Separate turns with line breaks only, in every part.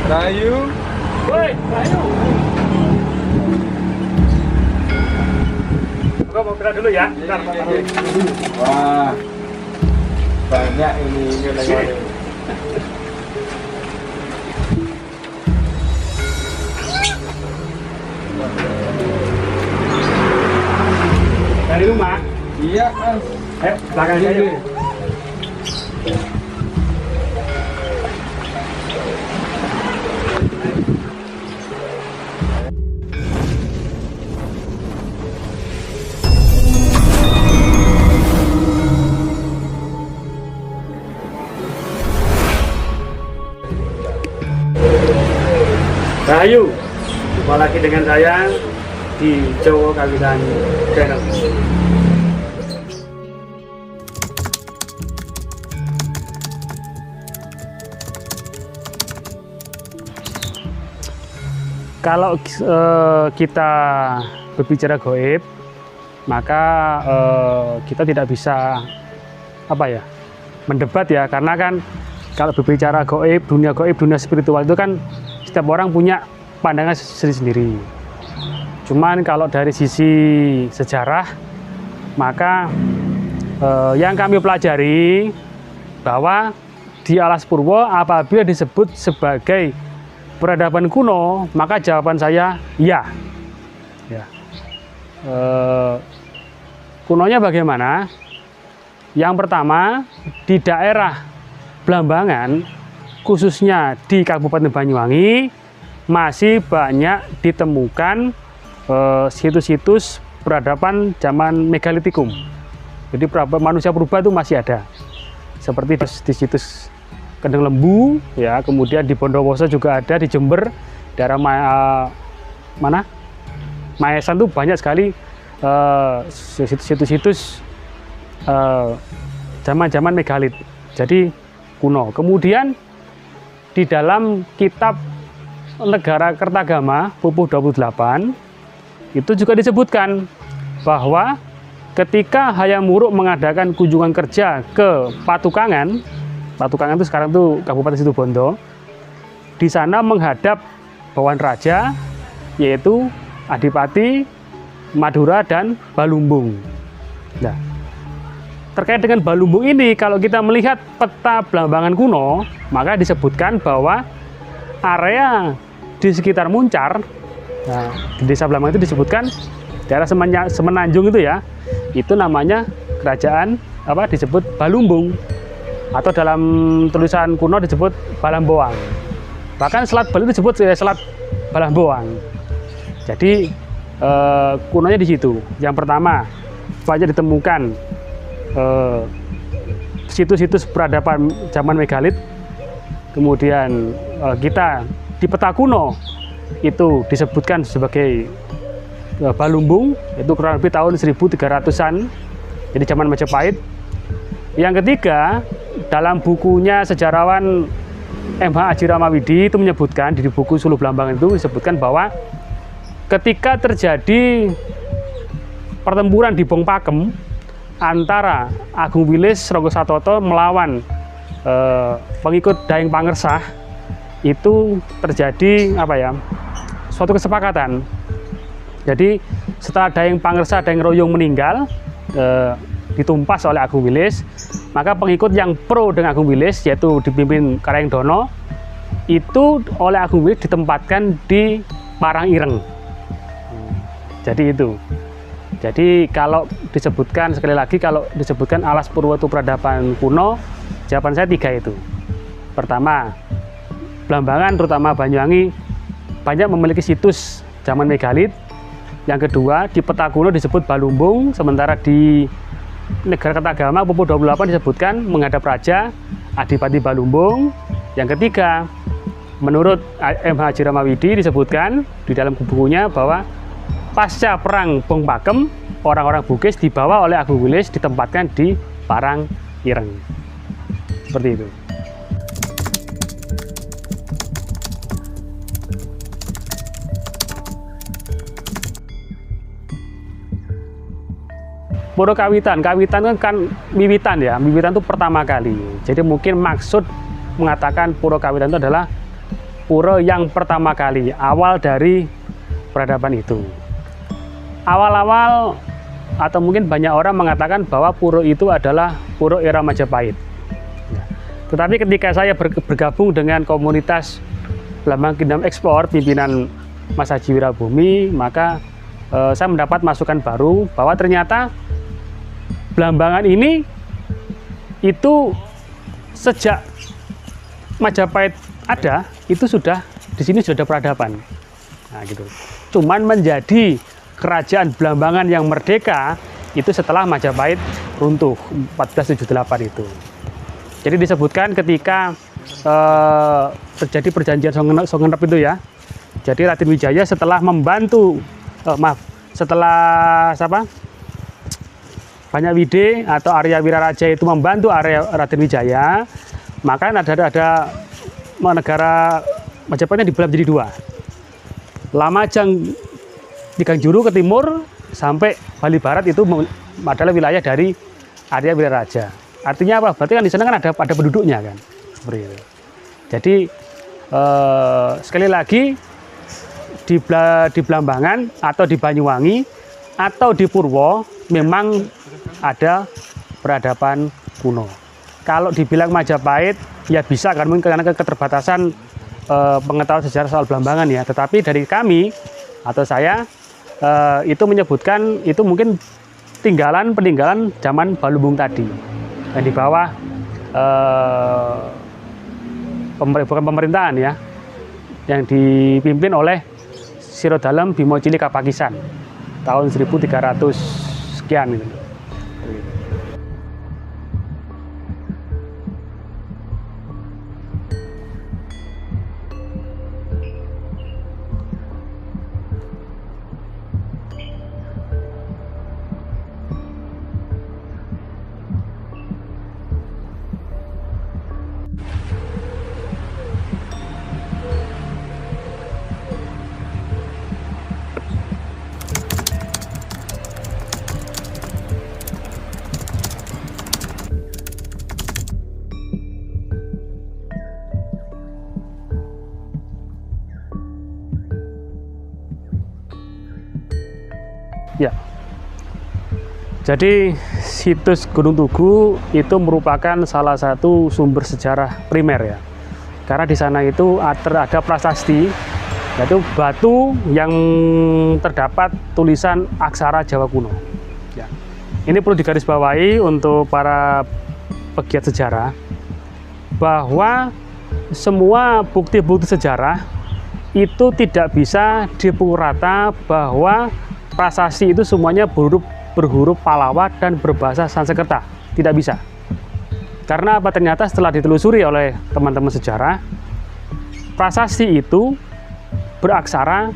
Rayu.
Woi, Rayu. Gua mau gerak dulu ya. Bentar,
Oke. Wah, banyak ini nilai.
Dari rumah.
Iya, Mas.
Belakang saya. Yuk. Rahayu, jumpa lagi dengan saya di Jowo Kawitan Channel. Kalau kita berbicara gaib, maka kita tidak bisa mendebat ya, karena kan kalau berbicara gaib, dunia spiritual itu kan setiap orang punya pandangan sendiri-sendiri. Cuman kalau dari sisi sejarah, maka yang kami pelajari bahwa di Alas Purwo apabila disebut sebagai peradaban kuno, maka jawaban saya ya. Kunonya bagaimana? Yang pertama, di daerah Blambangan, khususnya di Kabupaten Banyuwangi, masih banyak ditemukan situs-situs peradaban zaman megalitikum. Jadi manusia purba itu masih ada, seperti di situs Kendeng Lembu, ya, kemudian di Bondowoso juga ada, di Jember, daerah Maesan tuh banyak sekali situs-situs zaman-zaman megalit, jadi kuno. Kemudian di dalam kitab Negara Kertagama Pupuh 28 itu juga disebutkan bahwa ketika Hayam Wuruk mengadakan kunjungan kerja ke Patukangan itu sekarang tuh Kabupaten Situbondo, di sana menghadap Bawan Raja, yaitu Adipati, Madura, dan Balumbung. Nah, terkait dengan Balumbung ini, kalau kita melihat peta Blambangan kuno, maka disebutkan bahwa area di sekitar Muncar, nah, di desa Blambangan itu disebutkan daerah Semenanjung itu ya, itu namanya kerajaan disebut Balumbung, atau dalam tulisan kuno disebut Balamboang. Bahkan Selat Bali disebut Selat Balamboang. Jadi kunonya di situ. Yang pertama, banyak ditemukan situs-situs peradaban zaman megalit. Kemudian kita di peta kuno itu disebutkan sebagai Balumbung, itu kurang lebih tahun 1300-an, jadi zaman Majapahit. Yang ketiga, dalam bukunya sejarawan M.H. Aji Ramawidi itu menyebutkan, di buku Suluh Blambangan itu disebutkan bahwa ketika terjadi pertempuran di Bong Pakem antara Agung Wilis Ronggo Satoto melawan pengikut Daeng Pangersah, itu terjadi suatu kesepakatan. Jadi setelah Daeng Pangersah, Daeng Royong meninggal, ditumpas oleh Agung Wilis, maka pengikut yang pro dengan Agung Wilis, yaitu dipimpin Karang Dono, itu oleh Agung Wilis ditempatkan di Parangireng. Jadi itu. Jadi kalau disebutkan, sekali lagi, kalau disebutkan Alas Purwo itu peradaban kuno, jawaban saya 3 itu. Pertama, Blambangan terutama Banyuwangi banyak memiliki situs zaman megalit. Yang kedua, di peta kuno disebut Balumbung, sementara di Negara Kertagama Pupuh 28 disebutkan menghadap Raja Adipati Balumbung. Yang ketiga, menurut M.H. Aji Ramawidi disebutkan di dalam bukunya bahwa pasca perang Bong Pakem, orang-orang Bugis dibawa oleh Agung Wilis ditempatkan di Parangireng. Seperti itu. Pura Kawitan, Kawitan kan wiwitan ya, wiwitan itu pertama kali. Jadi mungkin maksud mengatakan Pura Kawitan itu adalah pura yang pertama kali, awal dari peradaban itu. Awal-awal atau mungkin banyak orang mengatakan bahwa pura itu adalah pura era Majapahit. Tetapi ketika saya bergabung dengan komunitas Blambangan Kingdom Explore pimpinan Mas Haji Wirabumi, maka saya mendapat masukan baru bahwa ternyata Blambangan ini itu sejak Majapahit ada, itu sudah di sini sudah ada peradaban. Nah, gitu. Cuman menjadi kerajaan Blambangan yang merdeka itu setelah Majapahit runtuh 1478 itu. Jadi disebutkan ketika terjadi perjanjian Songenep itu ya. Jadi Raden Wijaya setelah membantu setelah Banyak Wide atau Arya Wiraraja itu membantu Raden Wijaya, maka ada negara Majapahit yang dibelah menjadi dua. Lamajang di Gangjuru ke timur sampai Bali Barat itu adalah wilayah dari Arya Wiraraja. Artinya apa? Berarti kan di sana kan ada penduduknya kan, seperti itu. Jadi sekali lagi di Blambangan atau di Banyuwangi atau di Purwo memang ada peradaban kuno. Kalau dibilang Majapahit ya bisa kan, mungkin karena keterbatasan pengetahuan sejarah soal Blambangan ya. Tetapi dari kami atau saya itu menyebutkan itu mungkin peninggalan zaman Balumbung tadi yang di bawah bukan pemerintahan ya, yang dipimpin oleh Sirodalem Bimo Cili Kapakisan tahun 1300 sekian gitu. Ya, jadi situs Gunung Tugu itu merupakan salah satu sumber sejarah primer ya, karena di sana itu ada prasasti, yaitu batu yang terdapat tulisan aksara Jawa kuno. Ya. Ini perlu digarisbawahi untuk para pegiat sejarah bahwa semua bukti-bukti sejarah itu tidak bisa dipukul rata bahwa prasasti itu semuanya berhuruf Pallawa dan berbahasa Sanskerta. Tidak bisa. Karena apa? Ternyata setelah ditelusuri oleh teman-teman sejarah, prasasti itu beraksara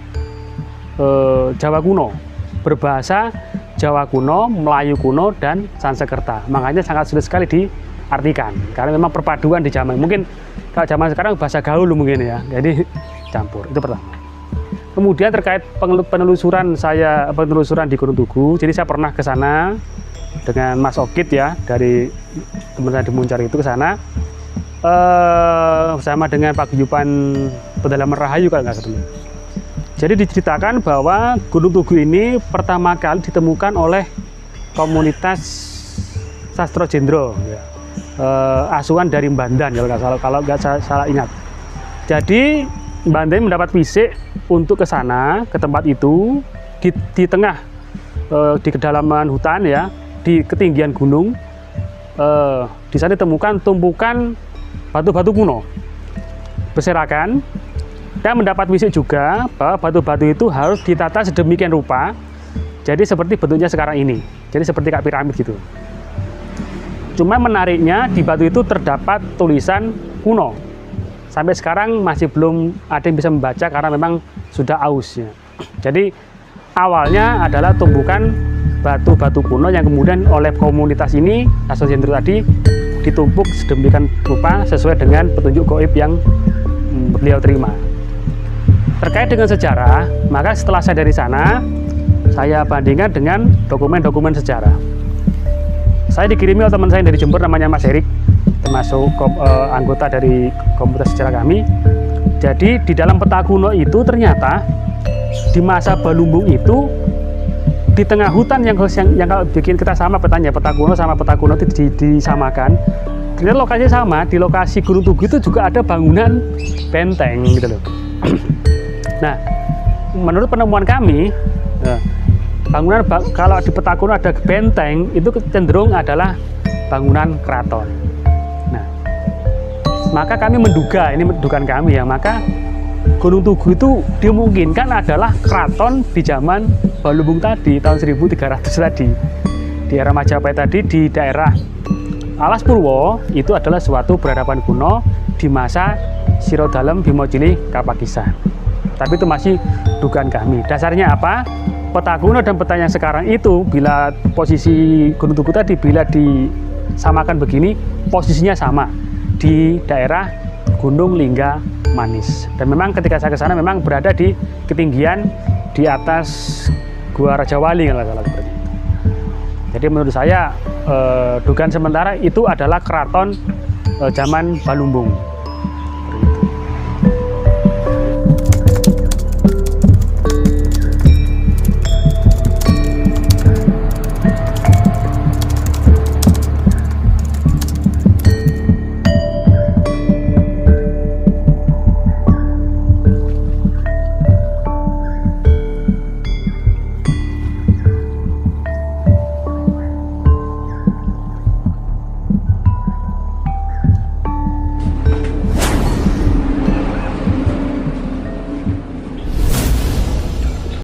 Jawa kuno, berbahasa Jawa kuno, Melayu kuno, dan Sanskerta. Makanya sangat sulit sekali diartikan. Karena memang perpaduan di zaman. Mungkin kalau zaman sekarang bahasa gaul mungkin ya. Jadi campur. Itu pertama. Kemudian terkait penelusuran di Gunung Tugu, jadi saya pernah ke sana dengan Mas Okit ya, dari teman saya di Muncar itu ke sana bersama dengan Pak Guyupan Pedalaman Rahayu kalau nggak salah. Jadi diceritakan bahwa Gunung Tugu ini pertama kali ditemukan oleh komunitas Sastro Jendro ya, asuhan dari Bandan kalau nggak salah ingat. Jadi Bandan mendapat fisik untuk ke sana, ke tempat itu, di tengah, di kedalaman hutan ya, di ketinggian gunung. Di sana ditemukan tumpukan batu-batu kuno berserakan, dan mendapat fisik juga bahwa batu-batu itu harus ditata sedemikian rupa, jadi seperti bentuknya sekarang ini, jadi seperti kayak piramid gitu. Cuma menariknya di batu itu terdapat tulisan kuno. Sampai sekarang masih belum ada yang bisa membaca karena memang sudah aus ya. Jadi awalnya adalah tumpukan batu-batu kuno yang kemudian oleh komunitas ini, Sastro Jendro tadi, ditumpuk sedemikian rupa sesuai dengan petunjuk gaib yang beliau terima. Terkait dengan sejarah, maka setelah saya dari sana, saya bandingkan dengan dokumen-dokumen sejarah. Saya dikirimi oleh teman saya yang dari Jember namanya Mas Erik, termasuk anggota dari komunitas sejarah kami. Jadi di dalam peta kuno itu ternyata di masa Balumbung itu di tengah hutan yang kalau bikin kita sama petanya, peta kuno sama peta kuno itu disamakan. Ternyata lokasinya sama, di lokasi Gunung Tugu itu juga ada bangunan benteng gitu loh. Nah, menurut penemuan kami, bangunan kalau di peta kuno ada benteng itu cenderung adalah bangunan keraton. Nah, maka kami menduga, ini mendugaan kami ya, maka Gunung Tugu itu dimungkinkan adalah keraton di zaman Balumbung tadi, tahun 1300 tadi. Di era Majapahit tadi, di daerah Alas Purwo, itu adalah suatu peradaban kuno di masa Siro Dalem, Bimo Cilih, Kapakisan. Tapi itu masih dugaan kami. Dasarnya apa? Peta kuno dan peta yang sekarang itu, bila posisi Gunung Tugu tadi, bila disamakan begini, posisinya sama di daerah Gunung Lingga Manis. Dan memang ketika saya ke sana memang berada di ketinggian di atas Gua Raja Wali kalau salah seperti itu. Jadi menurut saya dugaan sementara itu adalah keraton zaman Balumbung.